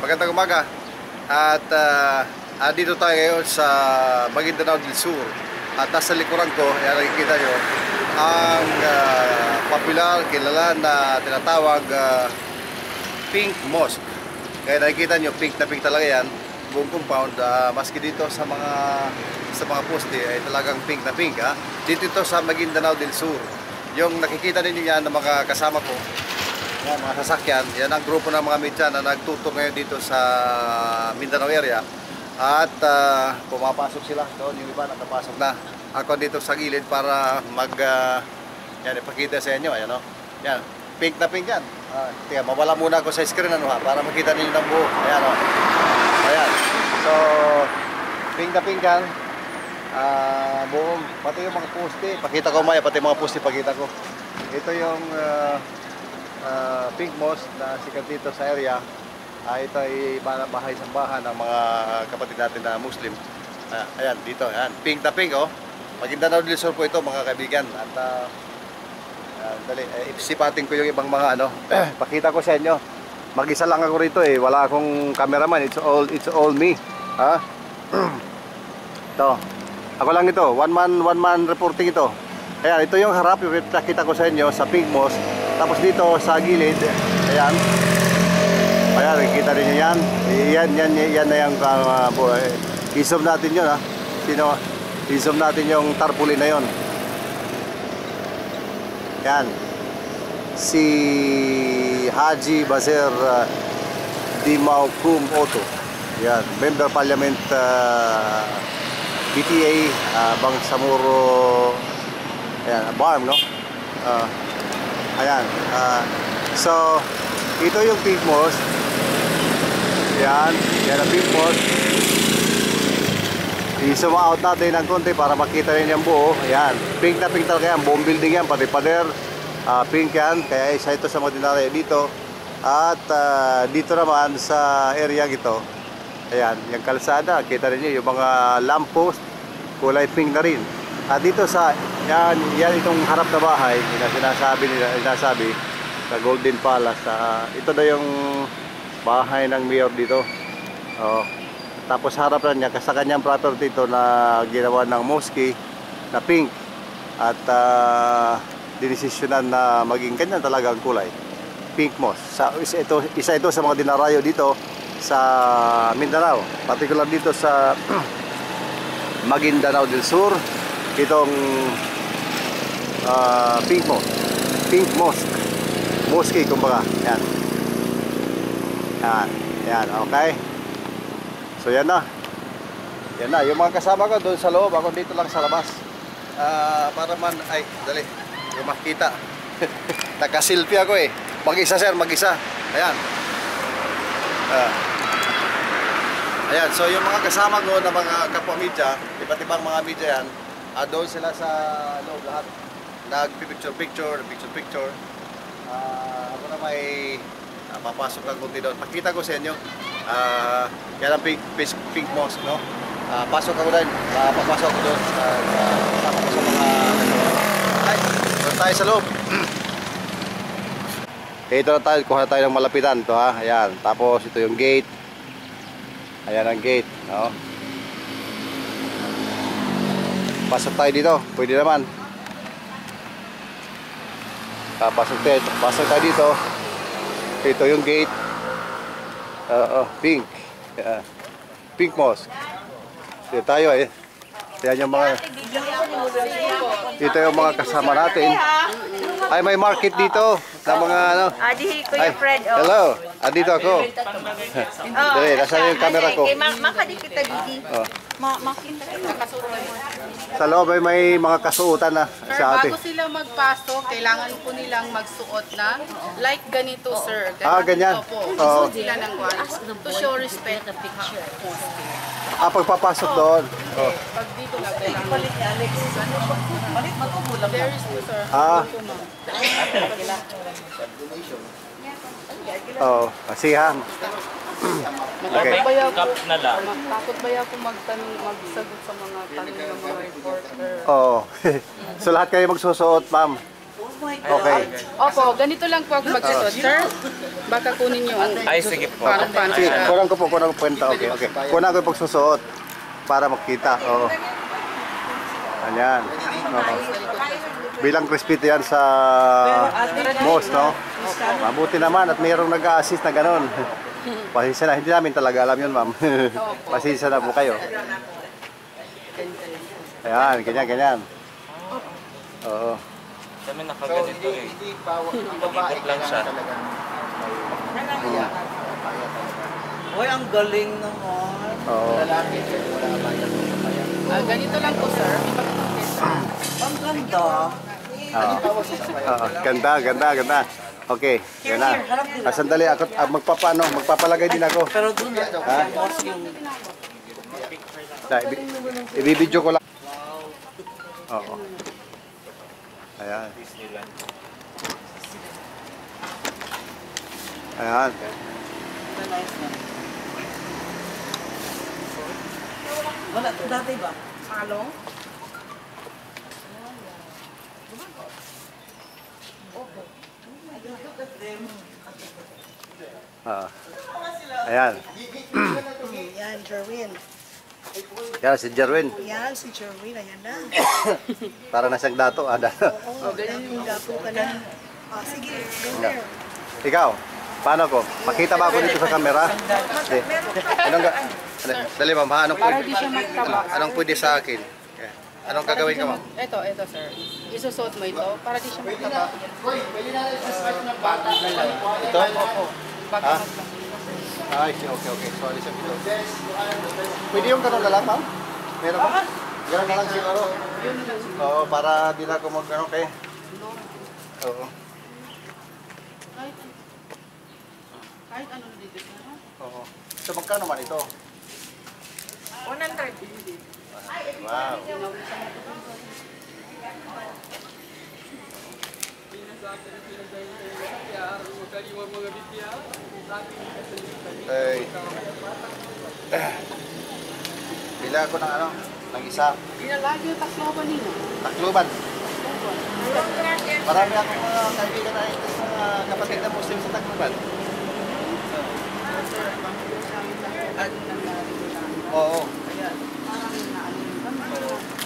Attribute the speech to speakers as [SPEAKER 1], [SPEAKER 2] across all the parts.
[SPEAKER 1] Magandang umaga. At dito tayo ngayon sa Maguindanao del Sur. At nasa likuran ko, yan nakikita nyo, ang popular, kilala na tinatawag Pink Mosque. Kaya nakikita nyo, pink na pink talaga yan. Buong compound, maski dito sa mga poste ay talagang pink na pink. Dito ito sa Maguindanao del Sur. Yung nakikita ninyo yan ng mga kasama ko, mga sasakyan, yan ang grupo ng mga media na nagtutok ngayon dito sa Mindanao area. At pumapasok sila doon, yung iba nakapasok na. Ako dito sa gilid para yan, ipakita sa inyo. Ayan, no? Yan, pink na pink yan. Tingnan, mawala muna ako sa screen para makita ninyo ng buo. Ayan, no? Ayan. So, pink na pink yan. Buong, pati yung mga poste. Pakita ko maya, pati mga poste pakita ko. Ito yung Pink Mosque na sikat dito sa area. Ito ay bahay-sambahan ng mga kapatid natin na Muslim. Ayan, dito. Ayan. Pink na pink, oh. Maguindanao del Sur po ito, mga kaibigan. At dali, isipatin ko yung ibang mga pakita ko sa inyo. Mag-isa lang ako rito eh. Wala akong cameraman. It's all me. Ito. Ako lang ito. One man reporting ito. Ayan, ito yung harap. Nakita ko sa inyo sa Pink Mosque. Tapos dito sa gilid, ayan. Ayan, nakikita rin nyo yan. Yan na yung i-zoom natin yun, i-zoom natin yung tarpaulin na yun. Yan. Si Haji Baser Dimaukum Oto. Yan, Member Parliament BTA Bangsamoro. Ayan, Barm, no? Ayan, so ito yung Pink Mosque. Yan ang Pink Mosque. I-zoom out natin ng konti para makita rin yung buo. Ayan, pink na pink talaga yan. Buong building yan, pati pader pink yan, kaya isa ito sa mga dinaraya dito. At dito naman sa area ito, ayan, yung kalsada, kita rin nyo yung mga lamppost, kulay pink na rin. At dito sa yan itong harap na bahay, sinasabi sa Golden Palace. Ito na yung bahay ng mayor dito. Tapos harap na niya sa kanyang property ito na ginawa ng mosque na pink. At dinesisyonan na maging ganyan talaga ang kulay. Pink Mosque. Isa ito sa mga dinarayo dito sa Mindanao. Particular dito sa Maguindanao del Sur. Itong Pink Mosque. Pink Mosque. Mosque kumbaga. Yan. Yan, okay. So yan na. Yan na. Yung mga kasama ko doon sa loob. Ako dito lang sa labas. Para man, ay, dali. Yung makita. Nakasilfie ako eh. Mag-isa sir, mag-isa. Ayan. Ayan, so yung mga kasama ko na mga kapwa media, iba't ibang mga media yan, doon sila sa loob lahat. Nag-picture. Ako na may papasok lang kunti doon. Pakita ko sa inyo. Yan ang Pink Mosque, no? Pasok ako doon. Papasok ako doon. Kasama ko sa mga ay, doon tayo sa loob. Ito na tayo. Kuha na tayo ng malapitan. Ito, ayan. Tapos ito yung gate. Ayan ang gate, no? Pasok tayo dito. Pwede naman. Pasok tayo dito. Ito yung gate. Pink. Pink Mosque. Dito tayo eh. Yan yung mga. Ito yung mga kasama natin. Ay, may market dito ng mga
[SPEAKER 2] Adi ko yung friend.
[SPEAKER 1] Hello. Dito ako. Dali, nasaan yung camera ko?
[SPEAKER 2] Makadi kita didi. Makita
[SPEAKER 1] Sa loob ay may mga kasuotan na
[SPEAKER 3] Sir,
[SPEAKER 1] sa atin.
[SPEAKER 3] bago sila magpasok, kailangan po nilang magsuot na like ganito, sir.
[SPEAKER 1] Ganyan.
[SPEAKER 3] Opo.
[SPEAKER 1] Oo.
[SPEAKER 3] Suot sila ng guwan to show respect.
[SPEAKER 1] Pagpapasok doon.
[SPEAKER 3] Pag dito na kailangan. There is po, sir.
[SPEAKER 1] Kasihan. Okay.
[SPEAKER 3] Takot ba ako magsagot sa mga tanong ng mga reporter?
[SPEAKER 1] So lahat kayo magsusuot, ma'am. Okay.
[SPEAKER 3] Opo, ganito lang po ako magsusot. Sir, baka kunin nyo ang...
[SPEAKER 4] Ay, sige po.
[SPEAKER 3] Paano
[SPEAKER 1] Sige,
[SPEAKER 3] siya?
[SPEAKER 1] kunan ko po kwenta. Okay, okay. Kunan ko yung pagsusuot para makita. Oo. Ayan. Oo. Bilang respeto yan sa most, no? Mabuti naman at mayroong nag-a-assist na gano'n. Pasensya na, hindi namin talaga alam yun, ma'am. Pasensya na po kayo. Ayan, ganyan. Oo.
[SPEAKER 4] Kami nakaganito eh. Ikot lang siya.
[SPEAKER 5] Uy, ang galing naman.
[SPEAKER 1] Oo.
[SPEAKER 3] Ganito lang po, sir.
[SPEAKER 5] Ang ganda.
[SPEAKER 1] Ganda. Okay, yan na. Sandali, ako, magpapalagay din ako.
[SPEAKER 5] Pero doon na,
[SPEAKER 1] Ha?
[SPEAKER 5] yung
[SPEAKER 1] Ibibidyo ko lang. Oo. Ayan. Ayan.
[SPEAKER 5] wala, dati ba?
[SPEAKER 3] Malong?
[SPEAKER 1] Ayan.
[SPEAKER 6] Yan, Jerwin.
[SPEAKER 1] Yan, si Jerwin.
[SPEAKER 6] Yan, si Jerwin. Ayan na.
[SPEAKER 1] Para na siyang dato.
[SPEAKER 6] Oo, ganyan gapo ka na. Ah, sige, go there.
[SPEAKER 1] Ikaw, paano ko? Makita ba ako dito sa camera? Hindi. Dali ma'am, anong
[SPEAKER 3] Para
[SPEAKER 1] pwede,
[SPEAKER 3] di siya magtaba.
[SPEAKER 1] anong pwede sa akin? Anong gagawin ka ma'am?
[SPEAKER 3] Ito, sir. Isusot mo ito para di siya magtaba.
[SPEAKER 1] Ito?
[SPEAKER 3] Baka
[SPEAKER 1] Ha?
[SPEAKER 3] magtaba.
[SPEAKER 1] Ay, okay. Sorry sa pito. Pwede yung ganun na lang ma'am? Meron ba? Ganun na lang siguro. Oo, para di na ako mag-ano kayo. Oo.
[SPEAKER 3] Kahit ano dito, sir.
[SPEAKER 1] Oo. So magkano man ito?
[SPEAKER 2] 100.
[SPEAKER 1] Wow. Ay. Bila ako ng ano? Ng isa.
[SPEAKER 3] Pinalagi yung takloban ninyo.
[SPEAKER 1] Takluban. Marami akong mga kaibigan na ito sa mga kapatid na Muslim sa Takluban. Oo.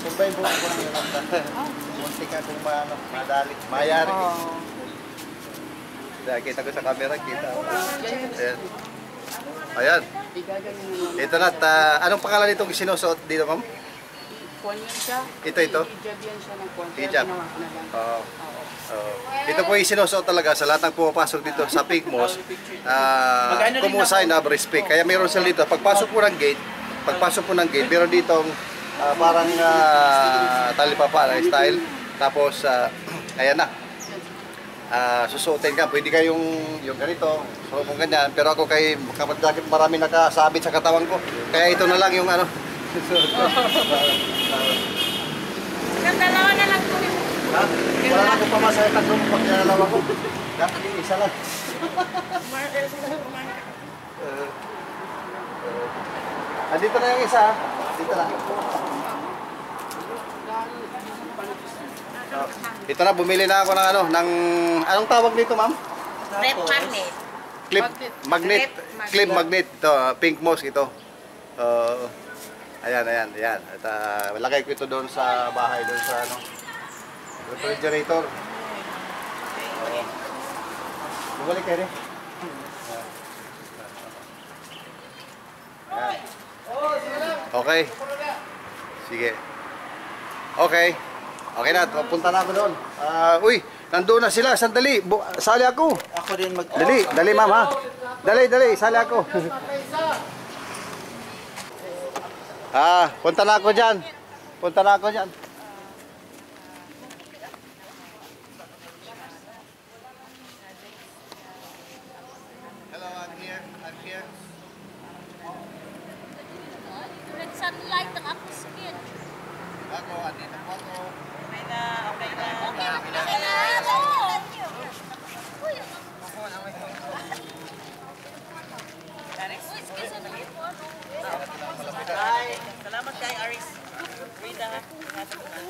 [SPEAKER 1] Sumbay buwan ko ng yung muntik akong madali. Mayari. Dahil kita ko sa camera, kita. Ayan. Ayan. Ito na. Anong pangalan itong sinusuot dito, ma'am?
[SPEAKER 3] Kuwan yan siya.
[SPEAKER 1] Ito.
[SPEAKER 3] Hijab yan siya ng kuwan.
[SPEAKER 1] Hijab. Oo. Ito po yung sinusuot talaga sa lahat ng pumapasok dito sa Pink Mosque. Kumusay na respect. Kaya meron sila dito. Pagpasok po ng gate, meron ditong parang talipapa na style. Tapos, ayan na. Susuotin ka. Pwede kayong yung ganito, so kung ganyan. Pero ako kay kapag marami nakasabit sa katawan ko. Kaya ito na lang yung ano.
[SPEAKER 2] Ang dalawa na lang po.
[SPEAKER 1] Wala na akong pamasaya tatlong pag nalalawa ko. Dapat yung isa lang. Andito na yung isa. Dito na. Dito na, bumili na ako ng ano, ng anong tawag dito, ma'am?
[SPEAKER 2] Red magnet.
[SPEAKER 1] Clip magnet. Ito, Pink Mosque ito. Ayan. At malagay ko ito doon sa bahay, doon sa ano, refrigerator. Bumalik kayo rin. Ayan. Okay. Sige. Okay. Okay na, punta na ako doon. Uy, nandoon na sila, sandali. Sali ako.
[SPEAKER 5] Ako din
[SPEAKER 1] Dali ma'am ha. Dali, sali ako. Punta na ako dyan. Hello, I'm here.
[SPEAKER 7] Red sunlight ang ako skin.
[SPEAKER 1] Ako, andito po ako.
[SPEAKER 7] Okay na.
[SPEAKER 5] Salamat kay Aris.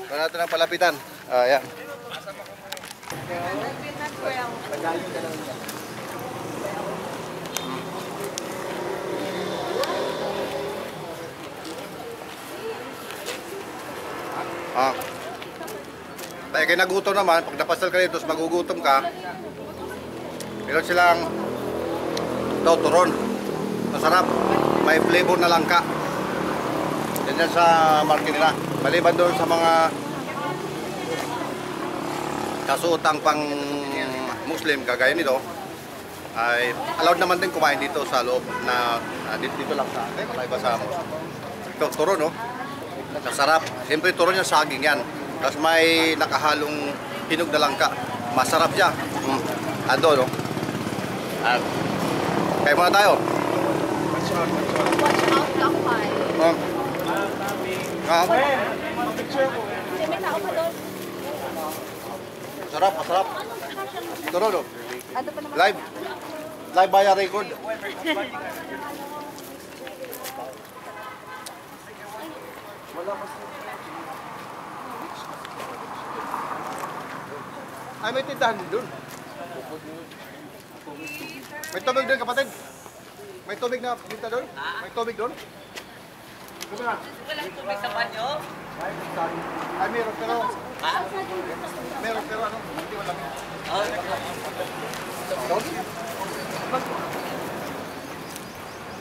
[SPEAKER 1] Wala natin ang palapitan. Ayan. Ah. Kaya kayo nagutom naman, pag napasal ka dito, magugutom ka. Meron silang turon. Masarap. May flavor na langka. Yan yan sa market nila. Maliban doon sa mga kasuotang pang Muslim, kagaya nito, ay allowed naman din kumain dito sa loob na dito lang sa atin. Wala iba sa ito, turon, no? Masarap. Siyempre, turon yung saging yan. Tapos may nakahalong hinog na langka. Masarap siya. Ando, no? Kaya muna tayo.
[SPEAKER 3] Watch out lang, Pai. May tao pa doon.
[SPEAKER 1] Masarap, masarap. Turon, no? Live. Live by a record. Ay, may tindahan din doon. May tubig doon, kapatid. May tubig na pinta doon. May tubig doon.
[SPEAKER 5] Walang tubig sa banyo?
[SPEAKER 1] Ay, meron pero... Meron pero ano, hindi wala. Doon?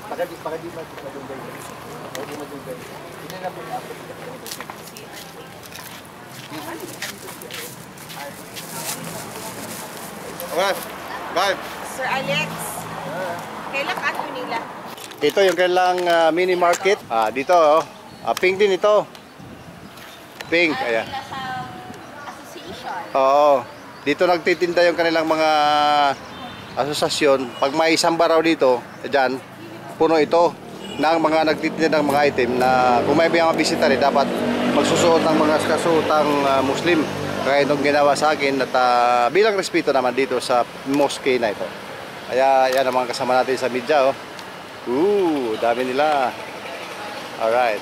[SPEAKER 1] Pagadi madugay. Pagadi madugay. Hindi na po ako. Okay, bye.
[SPEAKER 2] Sir Alex, kailan ka nila?
[SPEAKER 1] Ito yung kailang mini market. Dito, oh. Pink din ito. Pink, ayan.
[SPEAKER 7] Sa association.
[SPEAKER 1] Oo. Dito nagtitinda yung kanilang mga asosasyon. Pag may samba raw dito, dyan, puno ito ng mga nagtitinda ng mga item na kung may mga bisita rin, dapat magsusuot ng mga kasuotang Muslim. Kaya itong ginawa sa akin at bilang respeto naman dito sa mosque na ito. Kaya yan ang mga kasama natin sa media, oh. Dami nila. Alright.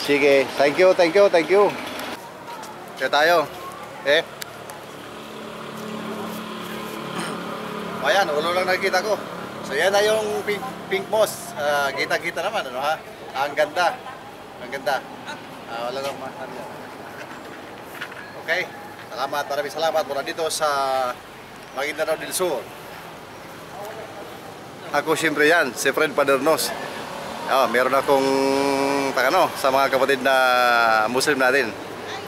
[SPEAKER 1] Sige, thank you. Kaya tayo. Ayan, ulo lang nakikita ko. So yan na yung pink moss. Kita-kita naman, ano ha? Ang ganda. Wala lang ano yan. Okay. Maraming salamat mula dito sa Maguindanao del Sur. Ako siyempre yan, si Fred Padernos. Meron akong sa mga kapatid na Muslim natin.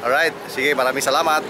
[SPEAKER 1] Alright, sige, maraming salamat.